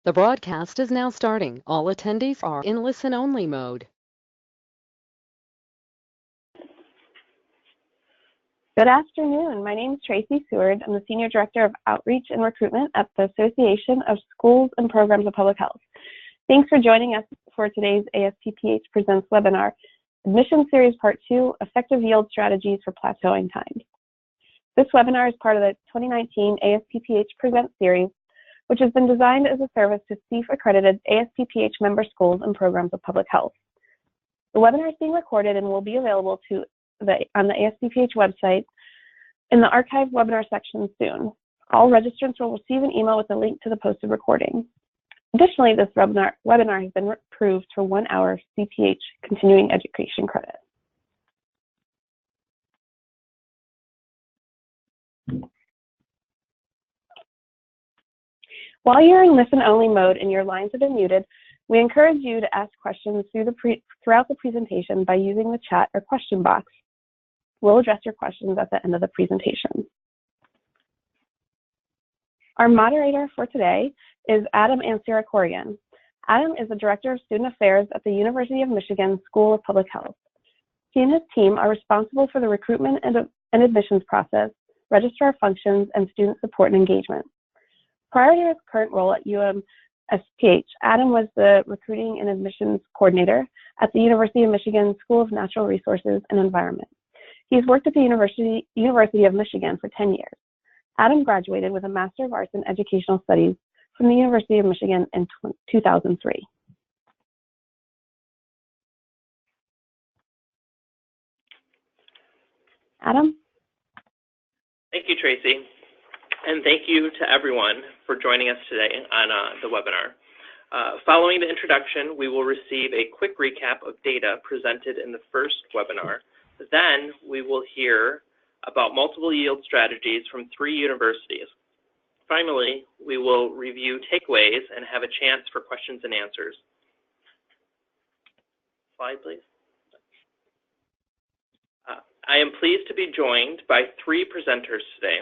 The broadcast is now starting. All attendees are in listen-only mode. Good afternoon. My name is Tracy Seward. I'm the Senior Director of Outreach and Recruitment at the Association of Schools and Programs of Public Health. Thanks for joining us for today's ASPPH Presents webinar, Admission Series Part 2, Effective Yield Strategies for Plateauing Times. This webinar is part of the 2019 ASPPH Presents series, which has been designed as a service to CEIF-accredited ASPPH member schools and programs of public health. The webinar is being recorded and will be available on the ASPPH website in the archive webinar section soon. All registrants will receive an email with a link to the posted recording. Additionally, this webinar has been approved for 1 hour CPH continuing education credit. While you're in listen-only mode and your lines have been muted, we encourage you to ask questions throughout the presentation by using the chat or question box. We'll address your questions at the end of the presentation. Our moderator for today is Adam Ansira-Corrigan. Adam is the Director of Student Affairs at the University of Michigan School of Public Health. He and his team are responsible for the recruitment and admissions process, registrar functions, and student support and engagement. Prior to his current role at UMSPH, Adam was the Recruiting and Admissions Coordinator at the University of Michigan School of Natural Resources and Environment. He's worked at the University of Michigan for 10 years. Adam graduated with a Master of Arts in Educational Studies from the University of Michigan in 2003. Adam? Thank you, Tracy. And thank you to everyone for joining us today on the webinar. Following the introduction, we will receive a quick recap of data presented in the first webinar. Then we will hear about multiple yield strategies from 3 universities. Finally, we will review takeaways and have a chance for questions and answers. Slide, please. I am pleased to be joined by 3 presenters today.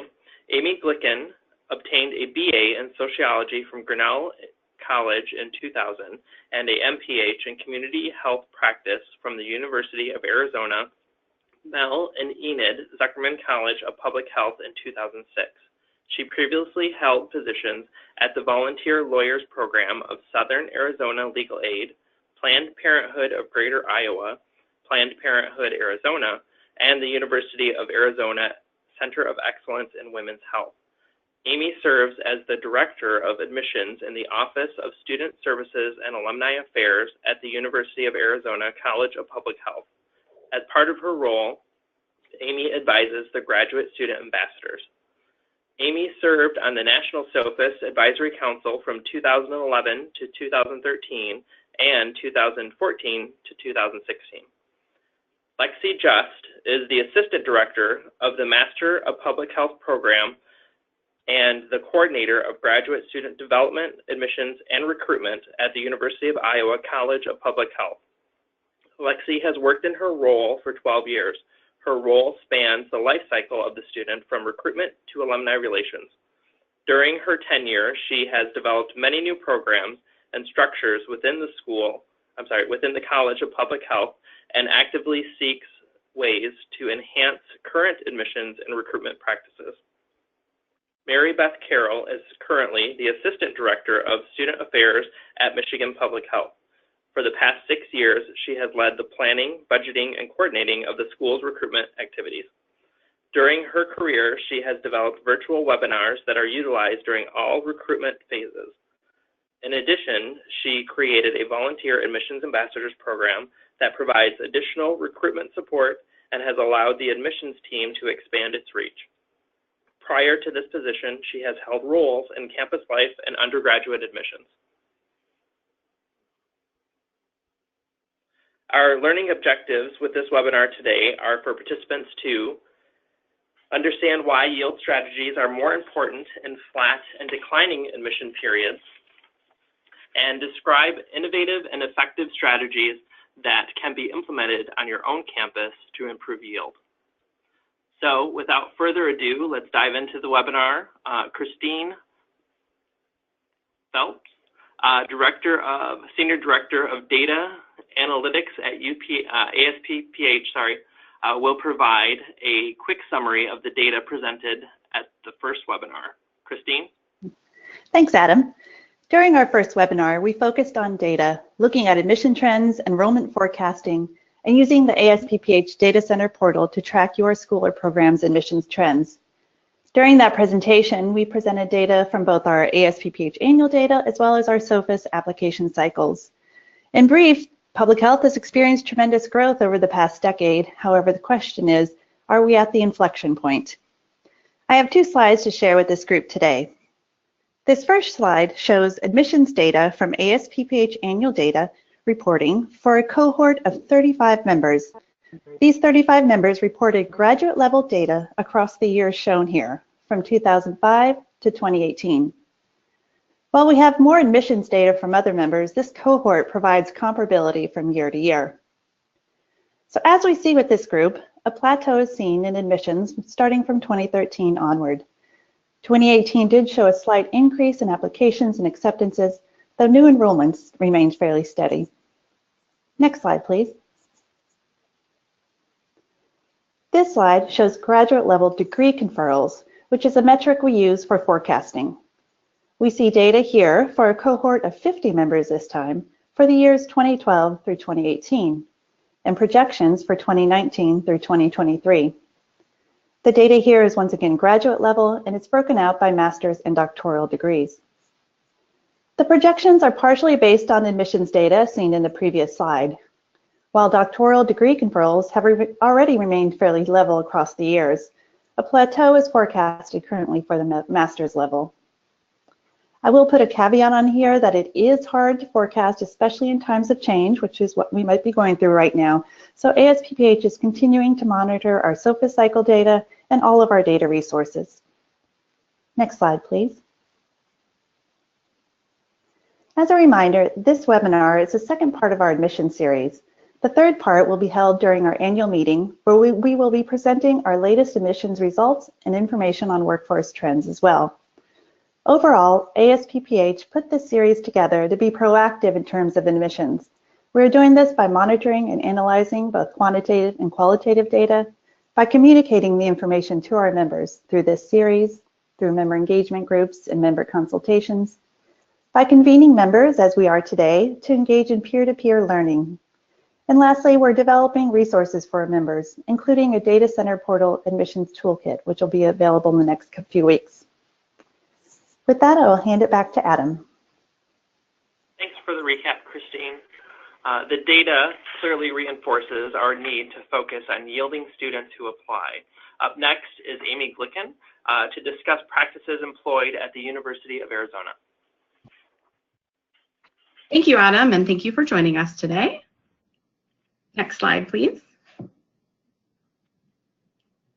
Amy Glicken obtained a BA in Sociology from Grinnell College in 2000 and a MPH in Community Health Practice from the University of Arizona, Mel and Enid Zuckerman College of Public Health in 2006. She previously held positions at the Volunteer Lawyers Program of Southern Arizona Legal Aid, Planned Parenthood of Greater Iowa, Planned Parenthood Arizona, and the University of Arizona Center of Excellence in Women's Health. Amy serves as the Director of Admissions in the Office of Student Services and Alumni Affairs at the University of Arizona College of Public Health. As part of her role, Amy advises the Graduate Student Ambassadors. Amy served on the National SOFIS Advisory Council from 2011 to 2013 and 2014 to 2016. Lexi Just is the Assistant Director of the Master of Public Health Program and the Coordinator of Graduate Student Development, Admissions, and Recruitment at the University of Iowa College of Public Health. Lexi has worked in her role for 12 years. Her role spans the life cycle of the student from recruitment to alumni relations. During her tenure, she has developed many new programs and structures within the College of Public Health and actively seeks ways to enhance current admissions and recruitment practices. Mary Beth Carroll is currently the Assistant Director of Student Affairs at Michigan Public Health. For the past 6 years, she has led the planning, budgeting, and coordinating of the school's recruitment activities. During her career, she has developed virtual webinars that are utilized during all recruitment phases. In addition, she created a volunteer admissions ambassadors program that provides additional recruitment support and has allowed the admissions team to expand its reach. Prior to this position, she has held roles in campus life and undergraduate admissions. Our learning objectives with this webinar today are for participants to understand why yield strategies are more important in flat and declining admission periods, and describe innovative and effective strategies that can be implemented on your own campus to improve yield. So without further ado, let's dive into the webinar. Christine Phelps Senior Director of Data Analytics at ASPPH, will provide a quick summary of the data presented at the first webinar. Christine? Thanks, Adam. During our first webinar, we focused on data, looking at admission trends, enrollment forecasting, and using the ASPPH Data Center portal to track your school or program's admissions trends. During that presentation, we presented data from both our ASPPH annual data as well as our SOFIS application cycles. In brief, public health has experienced tremendous growth over the past decade. However, the question is, are we at the inflection point? I have 2 slides to share with this group today. This first slide shows admissions data from ASPPH annual data reporting for a cohort of 35 members. These 35 members reported graduate level data across the years shown here, from 2005 to 2018. While we have more admissions data from other members, this cohort provides comparability from year to year. So as we see with this group, a plateau is seen in admissions starting from 2013 onward. 2018 did show a slight increase in applications and acceptances, though new enrollments remained fairly steady. Next slide, please. This slide shows graduate level degree conferrals, which is a metric we use for forecasting. We see data here for a cohort of 50 members this time for the years 2012 through 2018, and projections for 2019 through 2023. The data here is once again graduate level, and it's broken out by master's and doctoral degrees. The projections are partially based on admissions data seen in the previous slide. While doctoral degree conferrals have already remained fairly level across the years, a plateau is forecasted currently for the master's level. I will put a caveat on here that it is hard to forecast, especially in times of change, which is what we might be going through right now. So ASPPH is continuing to monitor our SOFIS cycle data and all of our data resources. Next slide, please. As a reminder, this webinar is the second part of our admission series. The third part will be held during our annual meeting, where we will be presenting our latest admissions results and information on workforce trends as well. Overall, ASPPH put this series together to be proactive in terms of admissions. We're doing this by monitoring and analyzing both quantitative and qualitative data, by communicating the information to our members through this series, through member engagement groups and member consultations, by convening members, as we are today, to engage in peer-to-peer learning. And lastly, we're developing resources for our members, including a data center portal admissions toolkit, which will be available in the next few weeks. With that, I will hand it back to Adam. Thanks for the recap, Christine. The data clearly reinforces our need to focus on yielding students who apply. Up next is Amy Glicken to discuss practices employed at the University of Arizona. Thank you, Adam, and thank you for joining us today. Next slide, please.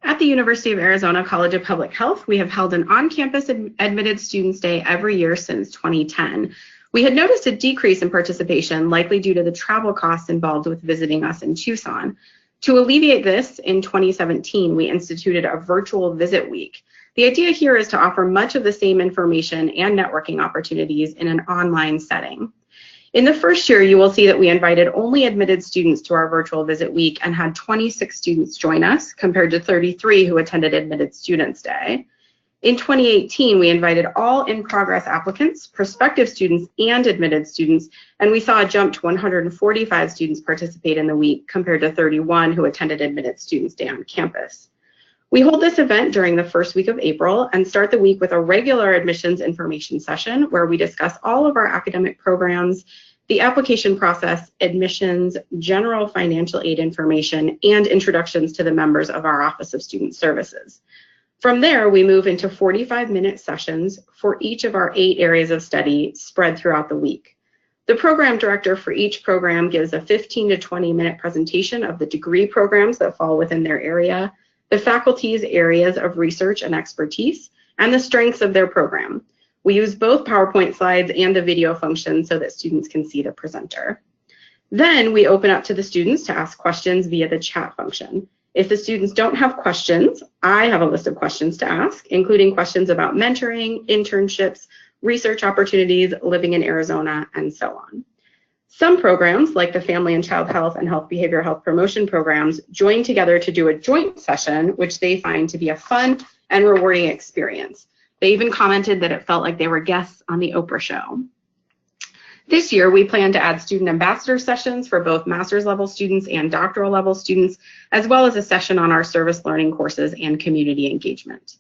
At the University of Arizona College of Public Health, we have held an on-campus admitted students day every year since 2010. We had noticed a decrease in participation, likely due to the travel costs involved with visiting us in Tucson. To alleviate this, in 2017, we instituted a virtual visit week. The idea here is to offer much of the same information and networking opportunities in an online setting. In the first year, you will see that we invited only admitted students to our virtual visit week and had 26 students join us, compared to 33 who attended Admitted Students Day. In 2018, we invited all in-progress applicants, prospective students, and admitted students, and we saw a jump to 145 students participate in the week, compared to 31 who attended Admitted Students Day on campus. We hold this event during the first week of April and start the week with a regular admissions information session where we discuss all of our academic programs, the application process, admissions, general financial aid information, and introductions to the members of our Office of Student Services. From there, we move into 45-minute sessions for each of our 8 areas of study spread throughout the week. The program director for each program gives a 15 to 20-minute presentation of the degree programs that fall within their area, the faculty's areas of research and expertise, and the strengths of their program. We use both PowerPoint slides and the video function so that students can see the presenter. Then we open up to the students to ask questions via the chat function. If the students don't have questions, I have a list of questions to ask, including questions about mentoring, internships, research opportunities, living in Arizona, and so on. Some programs, like the Family and Child Health and Behavioral Health Promotion programs, join together to do a joint session, which they find to be a fun and rewarding experience. They even commented that it felt like they were guests on the Oprah show. This year, we plan to add student ambassador sessions for both master's level students and doctoral level students, as well as a session on our service learning courses and community engagement.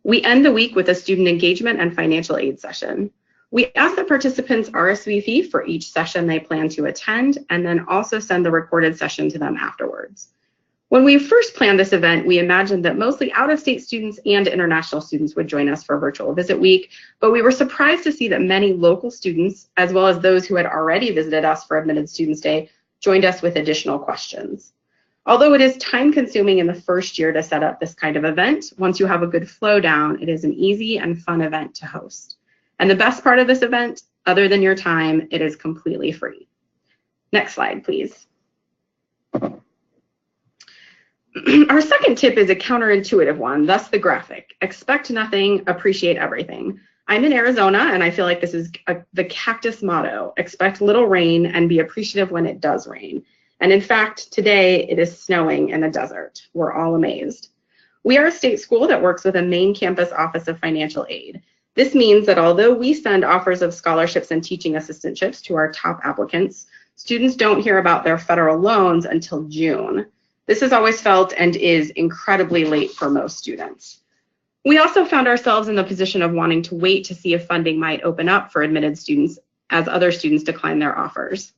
We end the week with a student engagement and financial aid session. We ask that participants RSVP for each session they plan to attend, and then also send the recorded session to them afterwards. When we first planned this event, we imagined that mostly out-of-state students and international students would join us for Virtual Visit Week, but we were surprised to see that many local students, as well as those who had already visited us for Admitted Students Day, joined us with additional questions. Although it is time-consuming in the first year to set up this kind of event, once you have a good flow down, it is an easy and fun event to host. And the best part of this event, other than your time, it is completely free. Next slide, please. Our second tip is a counterintuitive one, thus the graphic. Expect nothing, appreciate everything. I'm in Arizona, and I feel like this is the cactus motto. Expect little rain and be appreciative when it does rain. And in fact, today it is snowing in the desert. We're all amazed. We are a state school that works with a main campus Office of Financial Aid. This means that although we send offers of scholarships and teaching assistantships to our top applicants, students don't hear about their federal loans until June. This is always felt and is incredibly late for most students. We also found ourselves in the position of wanting to wait to see if funding might open up for admitted students as other students decline their offers.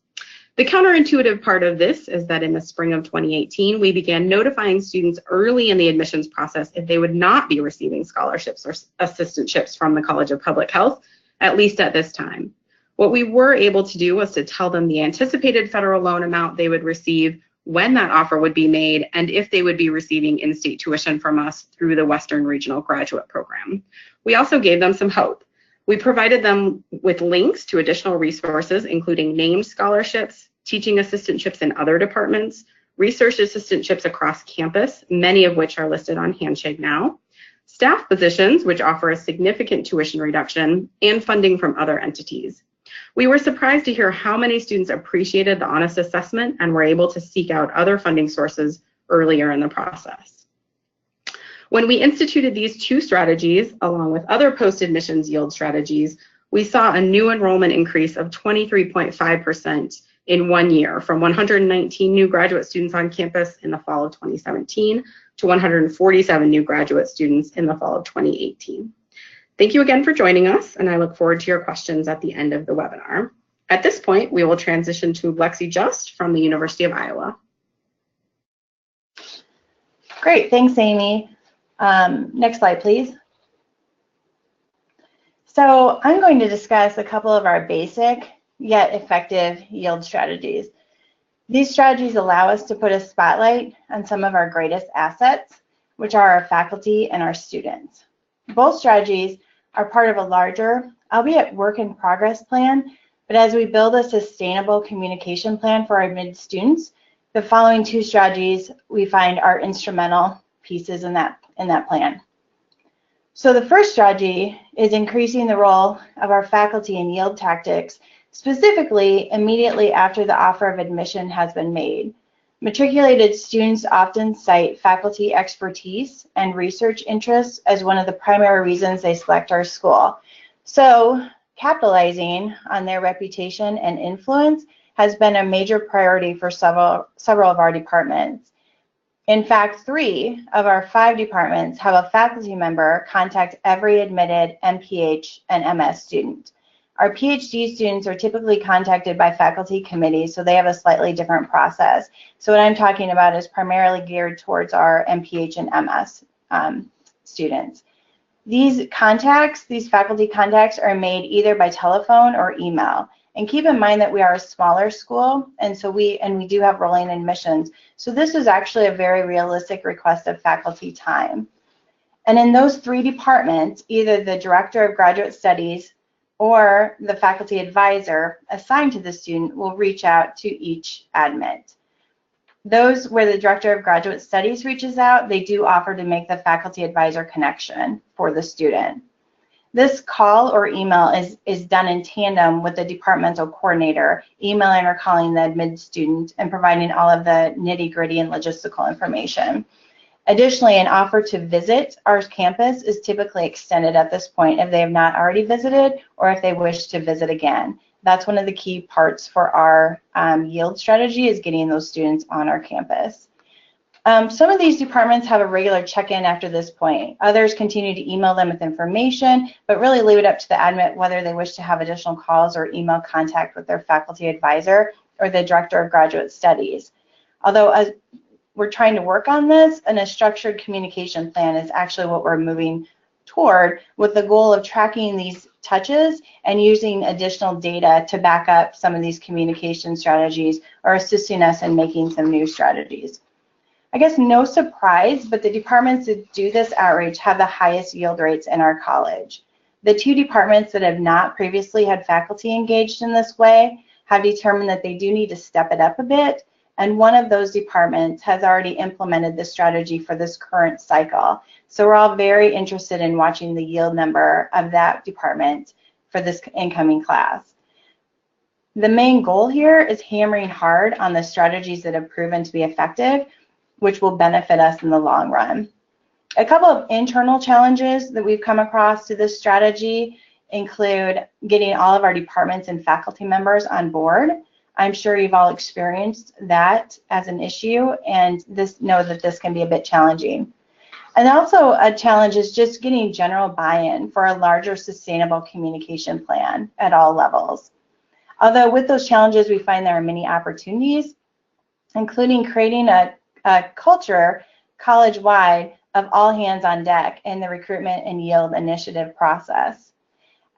The counterintuitive part of this is that in the spring of 2018, we began notifying students early in the admissions process if they would not be receiving scholarships or assistantships from the College of Public Health, at least at this time. What we were able to do was to tell them the anticipated federal loan amount they would receive, when that offer would be made, and if they would be receiving in-state tuition from us through the Western Regional Graduate Program. We also gave them some hope. We provided them with links to additional resources, including named scholarships, teaching assistantships in other departments, research assistantships across campus, many of which are listed on Handshake now, staff positions, which offer a significant tuition reduction, and funding from other entities. We were surprised to hear how many students appreciated the honest assessment and were able to seek out other funding sources earlier in the process. When we instituted these two strategies, along with other post-admissions yield strategies, we saw a new enrollment increase of 23.5% in 1 year, from 119 new graduate students on campus in the fall of 2017 to 147 new graduate students in the fall of 2018. Thank you again for joining us, and I look forward to your questions at the end of the webinar. At this point, we will transition to Lexi Just from the University of Iowa. Great, thanks, Amy. Next slide, please. So I'm going to discuss a couple of our basic yet effective yield strategies. These strategies allow us to put a spotlight on some of our greatest assets, which are our faculty and our students. Both strategies are part of a larger, albeit work in progress plan, but as we build a sustainable communication plan for our admitted students, the following two strategies we find are instrumental pieces in that plan. So the first strategy is increasing the role of our faculty in yield tactics, specifically immediately after the offer of admission has been made. Matriculated students often cite faculty expertise and research interests as one of the primary reasons they select our school. So capitalizing on their reputation and influence has been a major priority for several of our departments. In fact, 3 of our 5 departments have a faculty member contact every admitted MPH and MS student. Our PhD students are typically contacted by faculty committees, so they have a slightly different process. So what I'm talking about is primarily geared towards our MPH and MS students. These faculty contacts are made either by telephone or email. And keep in mind that we are a smaller school, and so we do have rolling admissions. So this is actually a very realistic request of faculty time. And in those 3 departments, either the Director of Graduate Studies or the faculty advisor assigned to the student will reach out to each admit. Those where the Director of Graduate Studies reaches out, they do offer to make the faculty advisor connection for the student. This call or email is done in tandem with the departmental coordinator, emailing or calling the admitted student and providing all of the nitty-gritty and logistical information. Additionally, an offer to visit our campus is typically extended at this point if they have not already visited or if they wish to visit again. That's one of the key parts for our yield strategy, is getting those students on our campus. Some of these departments have a regular check-in after this point. Others continue to email them with information, but really leave it up to the admit whether they wish to have additional calls or email contact with their faculty advisor or the director of graduate studies. Although as we're trying to work on this, and a structured communication plan is actually what we're moving toward, with the goal of tracking these touches and using additional data to back up some of these communication strategies or assisting us in making some new strategies. I guess no surprise, but the departments that do this outreach have the highest yield rates in our college. The two departments that have not previously had faculty engaged in this way have determined that they do need to step it up a bit, and one of those departments has already implemented this strategy for this current cycle. So we're all very interested in watching the yield number of that department for this incoming class. The main goal here is hammering hard on the strategies that have proven to be effective, which will benefit us in the long run. A couple of internal challenges that we've come across to this strategy include getting all of our departments and faculty members on board. I'm sure you've all experienced that as an issue, and know that this can be a bit challenging. And also a challenge is just getting general buy-in for a larger sustainable communication plan at all levels. Although with those challenges, we find there are many opportunities, including creating a culture college-wide of all hands on deck in the recruitment and yield initiative process.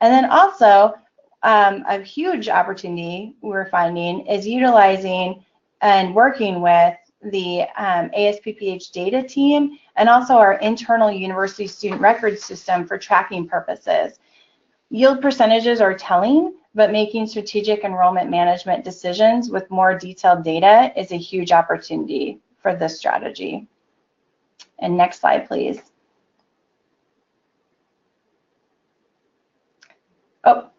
And then also a huge opportunity we're finding is utilizing and working with the ASPPH data team and also our internal university student record system for tracking purposes. Yield percentages are telling, but making strategic enrollment management decisions with more detailed data is a huge opportunity for this strategy. And next slide, please. Oh,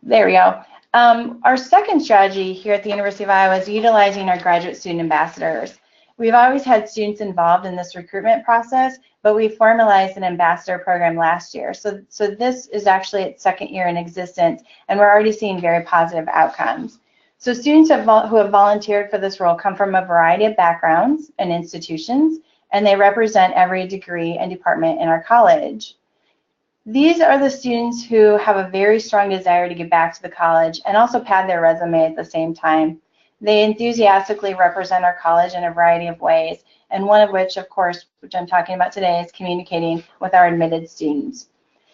there we go. Our second strategy here at the University of Iowa is utilizing our graduate student ambassadors. We've always had students involved in this recruitment process, but we formalized an ambassador program last year. So this is actually its second year in existence, and we're already seeing very positive outcomes. So students who have volunteered for this role come from a variety of backgrounds and institutions, and they represent every degree and department in our college. These are the students who have a very strong desire to give back to the college and also pad their resume at the same time. They enthusiastically represent our college in a variety of ways, and one of which, of course, which I'm talking about today, is communicating with our admitted students.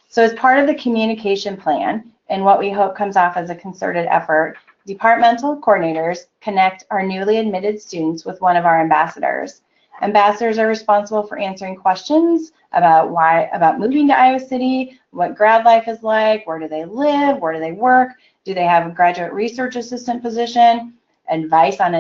So as part of the communication plan, and what we hope comes off as a concerted effort, departmental coordinators connect our newly admitted students with one of our ambassadors. Ambassadors are responsible for answering questions about moving to Iowa City, what grad life is like, where do they live, where do they work, do they have a graduate research assistant position, advice on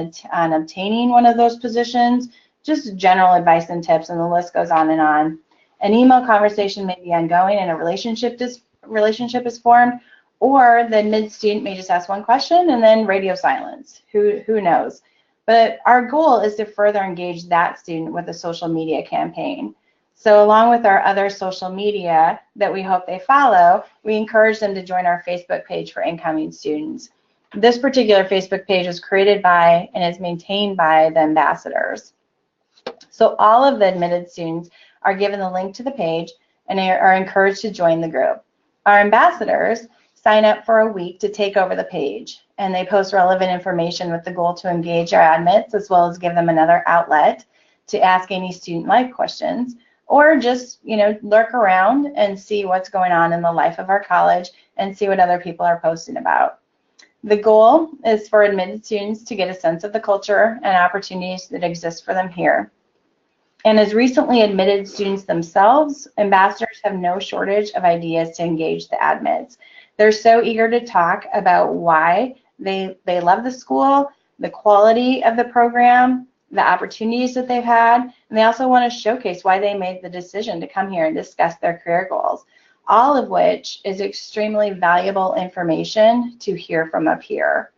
obtaining one of those positions, just general advice and tips, and the list goes on and on. An email conversation may be ongoing and a relationship is formed, or the mid-student may just ask one question and then radio silence. Who knows? But our goal is to further engage that student with a social media campaign. So along with our other social media that we hope they follow, we encourage them to join our Facebook page for incoming students. This particular Facebook page was created by and is maintained by the ambassadors. So all of the admitted students are given the link to the page and they are encouraged to join the group. Our ambassadors sign up for a week to take over the page, and they post relevant information with the goal to engage our admits as well as give them another outlet to ask any student life questions, or just lurk around and see what's going on in the life of our college and see what other people are posting about. The goal is for admitted students to get a sense of the culture and opportunities that exist for them here. And as recently admitted students themselves, ambassadors have no shortage of ideas to engage the admits. They're so eager to talk about why they love the school, the quality of the program, the opportunities that they've had, and they also want to showcase why they made the decision to come here and discuss their career goals. all of which is extremely valuable information to hear from a peer.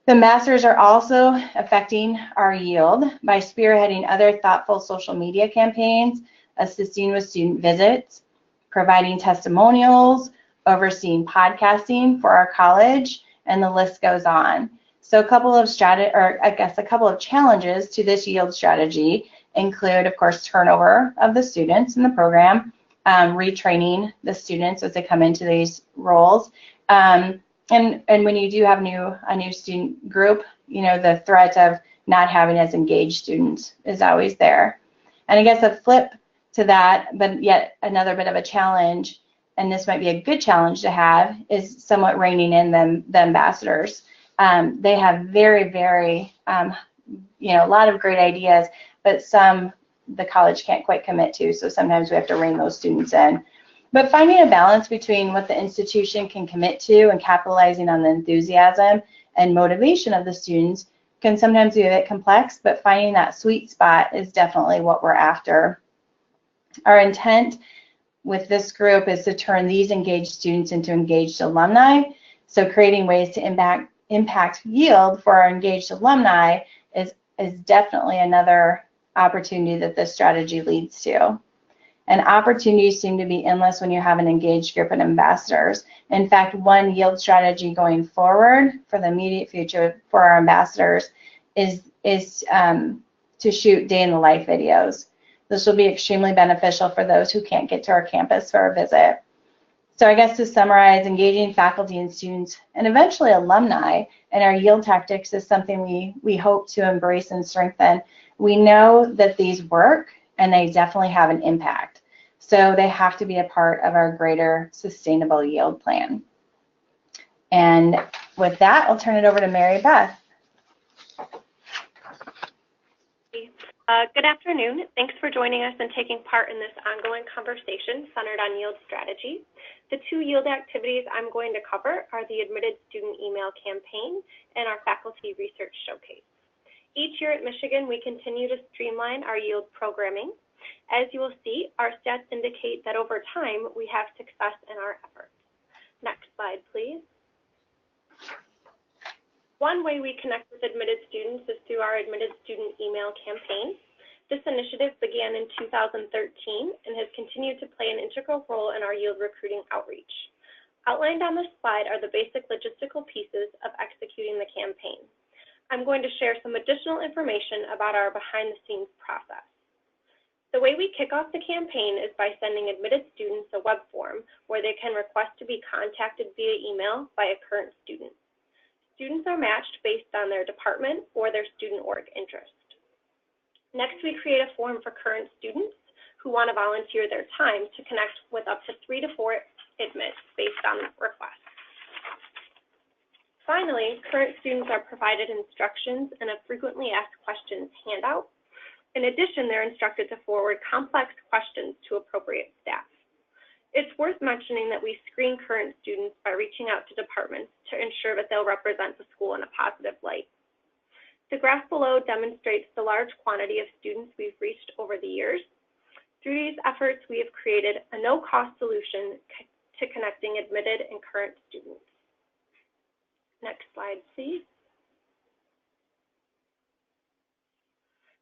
The ambassadors are also affecting our yield by spearheading other thoughtful social media campaigns, assisting with student visits, providing testimonials, overseeing podcasting for our college, and the list goes on. So a couple of challenges to this yield strategy include, of course, turnover of the students in the program, retraining the students as they come into these roles. And when you do have a new student group, you know, the threat of not having as engaged students is always there. And I guess a flip to that, but yet another bit of a challenge, and this might be a good challenge to have, is somewhat reining in the ambassadors. They have very, you know, a lot of great ideas, but some the college can't quite commit to, so sometimes we have to rein those students in. But finding a balance between what the institution can commit to and capitalizing on the enthusiasm and motivation of the students can sometimes be a bit complex, but finding that sweet spot is definitely what we're after. Our intent with this group is to turn these engaged students into engaged alumni. So creating ways to impact yield for our engaged alumni is definitely another opportunity that this strategy leads to. And opportunities seem to be endless when you have an engaged group of ambassadors. In fact, one yield strategy going forward for the immediate future for our ambassadors is to shoot day in the life videos. This will be extremely beneficial for those who can't get to our campus for a visit. So I guess to summarize, engaging faculty and students and eventually alumni in our yield tactics is something we hope to embrace and strengthen. We know that these work and they definitely have an impact. So they have to be a part of our greater sustainable yield plan. And with that, I'll turn it over to Mary Beth. Good afternoon. Thanks for joining us and taking part in this ongoing conversation centered on yield strategy. The two yield activities I'm going to cover are the Admitted Student Email Campaign and our Faculty Research Showcase. Each year at Michigan, we continue to streamline our yield programming. As you will see, our stats indicate that over time, we have success in our efforts. Next slide, please. One way we connect with admitted students is through our Admitted Student Email Campaign. This initiative began in 2013 and has continued to play an integral role in our yield recruiting outreach. Outlined on this slide are the basic logistical pieces of executing the campaign. I'm going to share some additional information about our behind-the-scenes process. The way we kick off the campaign is by sending admitted students a web form where they can request to be contacted via email by a current student. Students are matched based on their department or their student org interest. Next, we create a form for current students who want to volunteer their time to connect with up to 3 to 4 admits based on request. Finally, current students are provided instructions and a frequently asked questions handout. In addition, they're instructed to forward complex questions to appropriate staff. It's worth mentioning that we screen current students by reaching out to departments to ensure that they'll represent the school in a positive light. The graph below demonstrates the large quantity of students we've reached over the years. Through these efforts, we have created a no-cost solution to connecting admitted and current students. Next slide, please.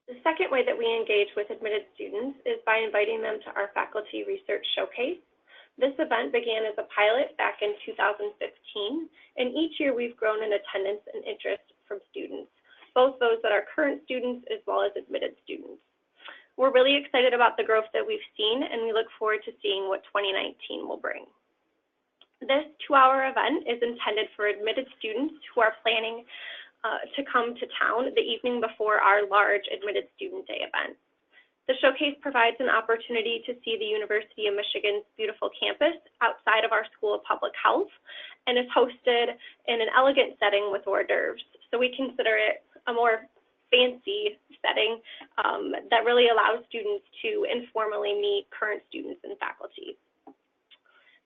The second way that we engage with admitted students is by inviting them to our Faculty Research Showcase. This event began as a pilot back in 2015, and each year we've grown in attendance and interest from students, both those that are current students as well as admitted students. We're really excited about the growth that we've seen, and we look forward to seeing what 2019 will bring. This 2-hour event is intended for admitted students who are planning to come to town the evening before our large Admitted Student Day event. The showcase provides an opportunity to see the University of Michigan's beautiful campus outside of our School of Public Health and is hosted in an elegant setting with hors d'oeuvres. So we consider it a more fancy setting that really allows students to informally meet current students and faculty.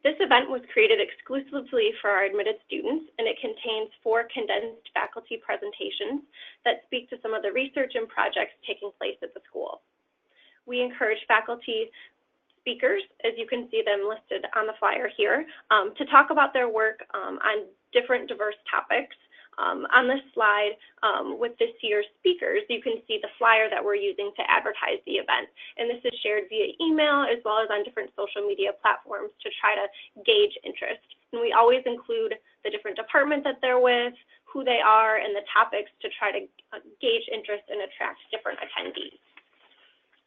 This event was created exclusively for our admitted students, and it contains 4 condensed faculty presentations that speak to some of the research and projects taking place at the school. We encourage faculty speakers, as you can see them listed on the flyer here, to talk about their work on different diverse topics. On this slide, with this year's speakers, you can see the flyer that we're using to advertise the event. And this is shared via email as well as on different social media platforms to try to gauge interest. And we always include the different department that they're with, who they are, and the topics to try to gauge interest and attract different attendees.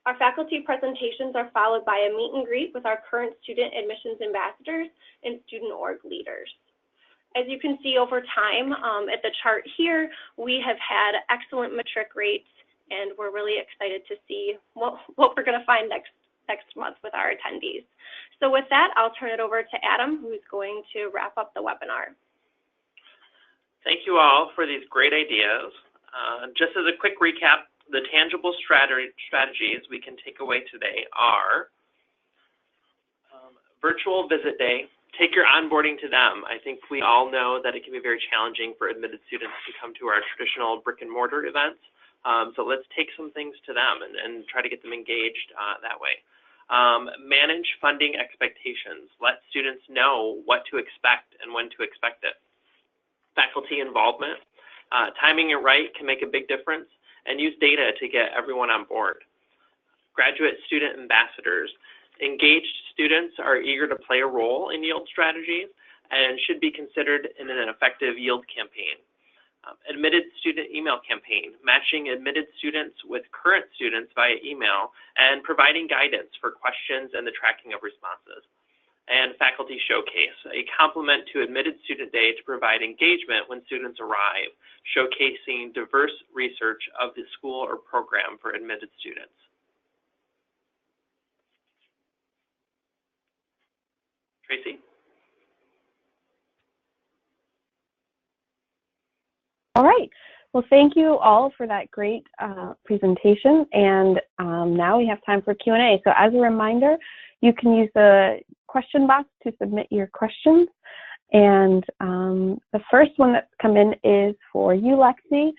Our faculty presentations are followed by a meet and greet with our current student admissions ambassadors and student org leaders. As you can see over time at the chart here, we have had excellent matric rates, and we're really excited to see what we're going to find next month with our attendees. So with that, I'll turn it over to Adam, who's going to wrap up the webinar. Thank you all for these great ideas. Just as a quick recap, the tangible strategies we can take away today are virtual visit day. Take your onboarding to them. I think we all know that it can be very challenging for admitted students to come to our traditional brick and mortar events. So let's take some things to them and try to get them engaged that way. Manage funding expectations. Let students know what to expect and when to expect it. Faculty involvement. Timing it right can make a big difference, and use data to get everyone on board. Graduate student ambassadors. Engaged students are eager to play a role in yield strategies and should be considered in an effective yield campaign. Admitted student email campaign, matching admitted students with current students via email and providing guidance for questions and the tracking of responses. And faculty showcase, a complement to admitted student day to provide engagement when students arrive, showcasing diverse research of the school or program for admitted students. Tracy? All right. Well, thank you all for that great presentation. And now we have time for Q&A. So as a reminder, you can use the question box to submit your questions. And the first one that's come in is for you, Lexi.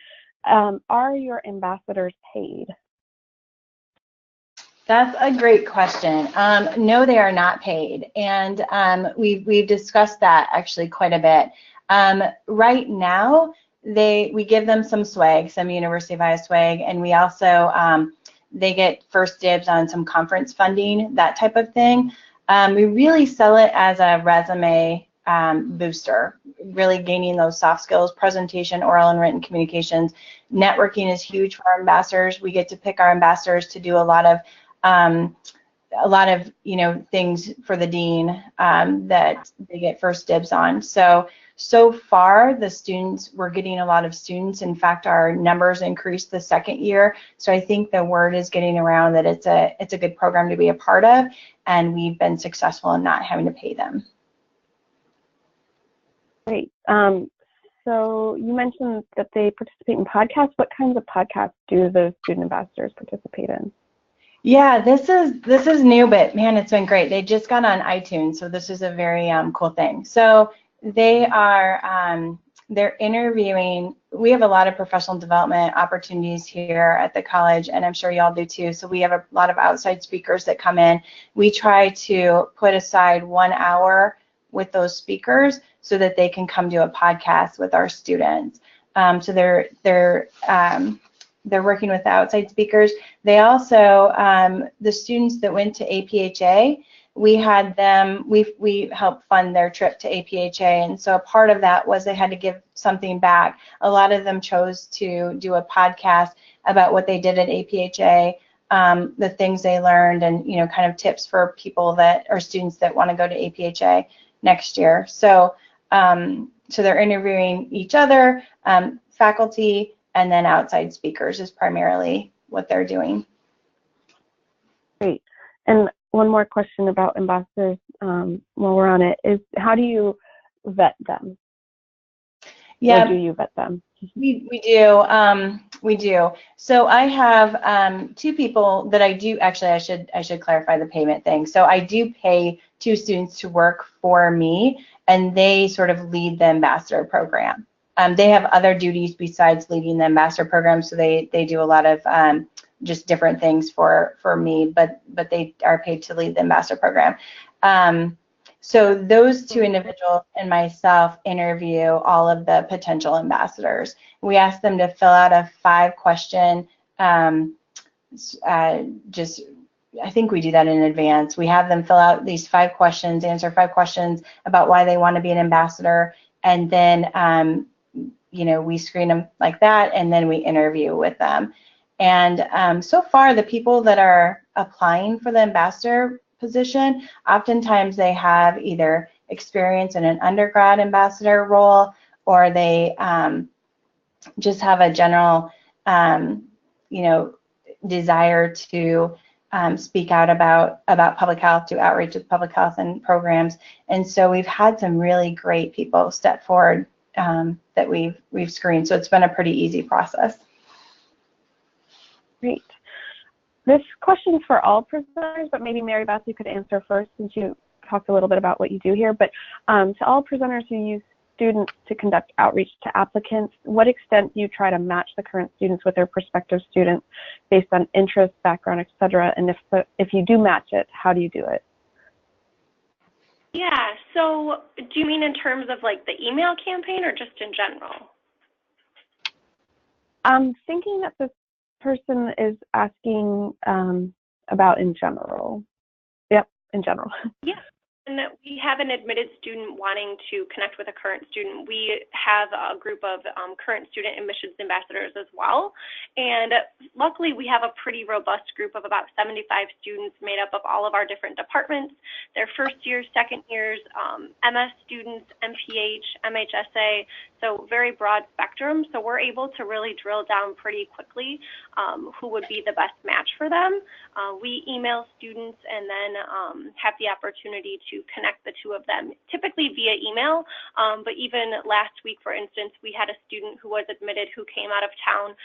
Are your ambassadors paid? That's a great question. No, they are not paid, and we've discussed that actually quite a bit. Right now, we give them some swag, some University of Iowa swag, and we also they get first dibs on some conference funding, that type of thing. We really sell it as a resume booster, really gaining those soft skills, presentation, oral and written communications. Networking is huge for our ambassadors. We get to pick our ambassadors to do a lot of things for the dean that they get first dibs on. So far the students, we're getting a lot of students. In fact, our numbers increased the second year. So I think the word is getting around that it's a good program to be a part of, and we've been successful in not having to pay them. Great. So you mentioned that they participate in podcasts. What kinds of podcasts do the student ambassadors participate in? Yeah, this is new, but man, it's been great. They just got on iTunes, so this is a very cool thing. So they are they're interviewing. We have a lot of professional development opportunities here at the college, and I'm sure y'all do too. So we have a lot of outside speakers that come in. We try to put aside 1 hour with those speakers so that they can come do a podcast with our students. So they're working with the outside speakers. They also, the students that went to APHA, we had them, we helped fund their trip to APHA, and so a part of that was they had to give something back. A lot of them chose to do a podcast about what they did at APHA, the things they learned, and kind of tips for people that are students that want to go to APHA next year. So so they're interviewing each other, faculty, and then outside speakers is primarily what they're doing. Great. And one more question about ambassadors while we're on it is, how do you vet them? Yeah. Or do you vet them? We do. So I have 2 people that I do, actually I should clarify the payment thing. So I do pay 2 students to work for me, and they sort of lead the ambassador program. They have other duties besides leading the ambassador program, so they do a lot of just different things for me, but they are paid to lead the ambassador program. So those two individuals and myself interview all of the potential ambassadors. We ask them to fill out a 5-question, I think we do that in advance. We have them fill out these 5 questions, answer 5 questions about why they want to be an ambassador, and then we screen them like that, and then we interview with them. And so far, the people that are applying for the ambassador position, oftentimes they have either experience in an undergrad ambassador role, or they just have a general, desire to speak out about public health, do outreach with public health and programs. And so we've had some really great people step forward that we've screened. So it's been a pretty easy process. Great. This question is for all presenters, but maybe Mary Beth, you could answer first since you talked a little bit about what you do here. But to all presenters who use students to conduct outreach to applicants, what extent do you try to match the current students with their prospective students based on interest, background, etc.? And if you do match it, how do you do it? Yeah, so do you mean in terms of like the email campaign or just in general? I'm thinking that this person is asking about in general. Yep, in general. Yeah. And we have an admitted student wanting to connect with a current student. We have a group of current student admissions ambassadors as well. And luckily, we have a pretty robust group of about 75 students made up of all of our different departments. They're first years, second years, MS students, MPH, MHSA, so very broad spectrum. So we're able to really drill down pretty quickly who would be the best match for them. We email students and then have the opportunity to connect the two of them, typically via email. But even last week, for instance, we had a student who was admitted who came out of town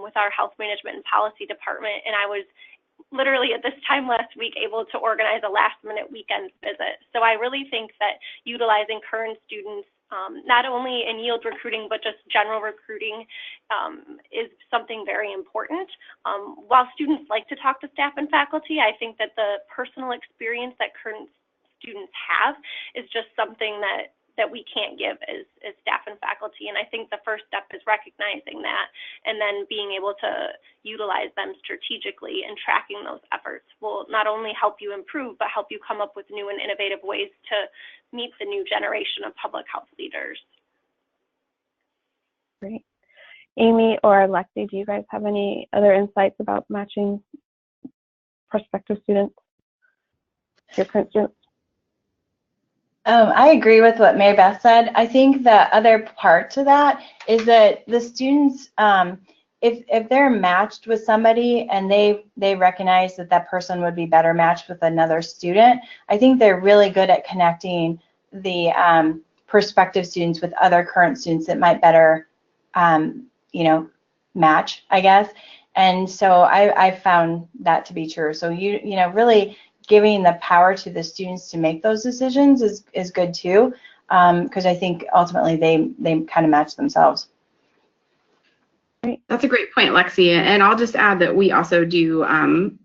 with our health management and policy department, and I was literally at this time last week able to organize a last-minute weekend visit. So I really think that utilizing current students not only in yield recruiting, but just general recruiting is something very important. While students like to talk to staff and faculty, I think that the personal experience that current students have is just something that we can't give as staff and faculty. And I think the first step is recognizing that and then being able to utilize them strategically and tracking those efforts will not only help you improve, but help you come up with new and innovative ways to meet the new generation of public health leaders. Great. Amy or Lexi, do you guys have any other insights about matching prospective students, your current students? I agree with what Mary Beth said. I think the other part to that is that the students, if they're matched with somebody and they recognize that that person would be better matched with another student, I think they're really good at connecting the prospective students with other current students that might better, match, I guess. And so I found that to be true. So really giving the power to the students to make those decisions is good too, because I think ultimately they kind of match themselves. That's a great point, Lexi. And I'll just add that we also do,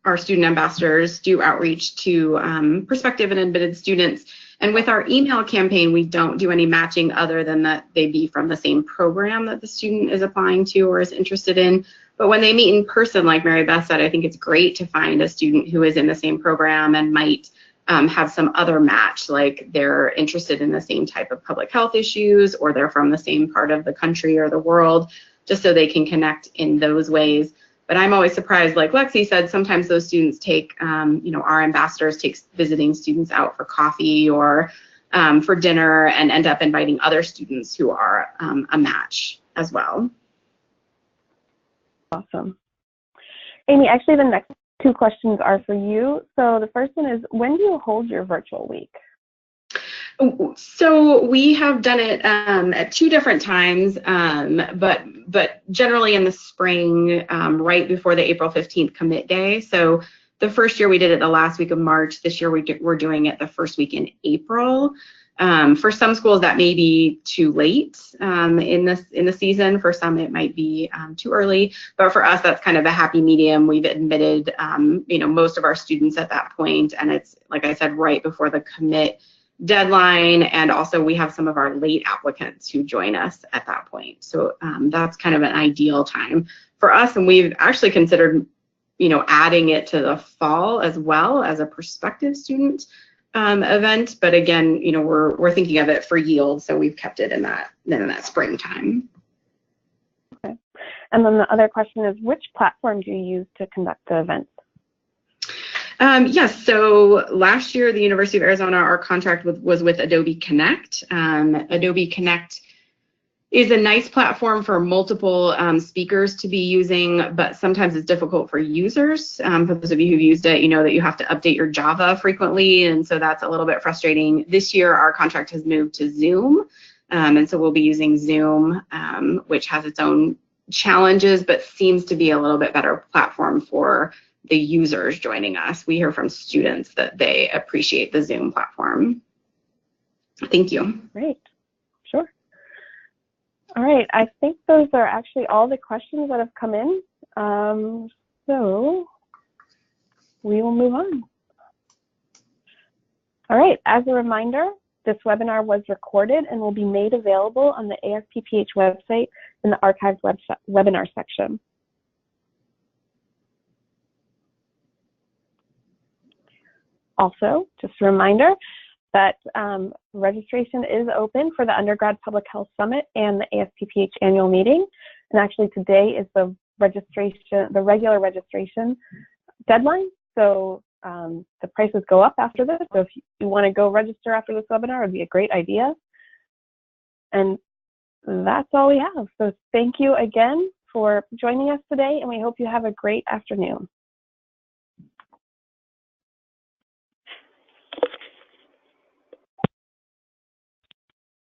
our student ambassadors do outreach to prospective and admitted students. And with our email campaign, we don't do any matching other than that they be from the same program that the student is applying to or is interested in. But when they meet in person, like Mary Beth said, I think it's great to find a student who is in the same program and might have some other match, like they're interested in the same type of public health issues or they're from the same part of the country or the world, just so they can connect in those ways. But I'm always surprised, like Lexi said, sometimes those students take, our ambassadors take visiting students out for coffee or for dinner and end up inviting other students who are a match as well. Awesome. Amy, actually the next 2 questions are for you. So the first one is, when do you hold your virtual week? So we have done it at 2 different times, but generally in the spring, right before the April 15th commit day. So the first year we did it the last week of March. This year we're doing it the first week in April. For some schools, that may be too late in the season. For some, it might be too early. But for us, that's kind of a happy medium. We've admitted, most of our students at that point, and it's, like I said, right before the commit deadline. And also, we have some of our late applicants who join us at that point. So that's kind of an ideal time for us. And we've actually considered, adding it to the fall as well as a prospective student event, but again, we're thinking of it for yield, so we've kept it in that springtime. Okay. And then the other question is, which platform do you use to conduct the events? Yes, so last year, the University of Arizona, our contract was with Adobe Connect. Adobe Connect is a nice platform for multiple speakers to be using, but sometimes it's difficult for users. For those of you who've used it, you know that you have to update your Java frequently, and so that's a little bit frustrating. This year, our contract has moved to Zoom, and so we'll be using Zoom, which has its own challenges, but seems to be a little bit better platform for the users joining us. We hear from students that they appreciate the Zoom platform. Thank you. Great. Sure. All right, I think those are actually all the questions that have come in. So we will move on. All right, as a reminder, this webinar was recorded and will be made available on the ASPPH website in the archived webinar section. Also, just a reminder that registration is open for the Undergrad Public Health Summit and the ASPPH annual meeting. And actually today is the regular registration deadline. So the prices go up after this. So if you want to go register after this webinar, it would be a great idea. And that's all we have. So thank you again for joining us today, and we hope you have a great afternoon.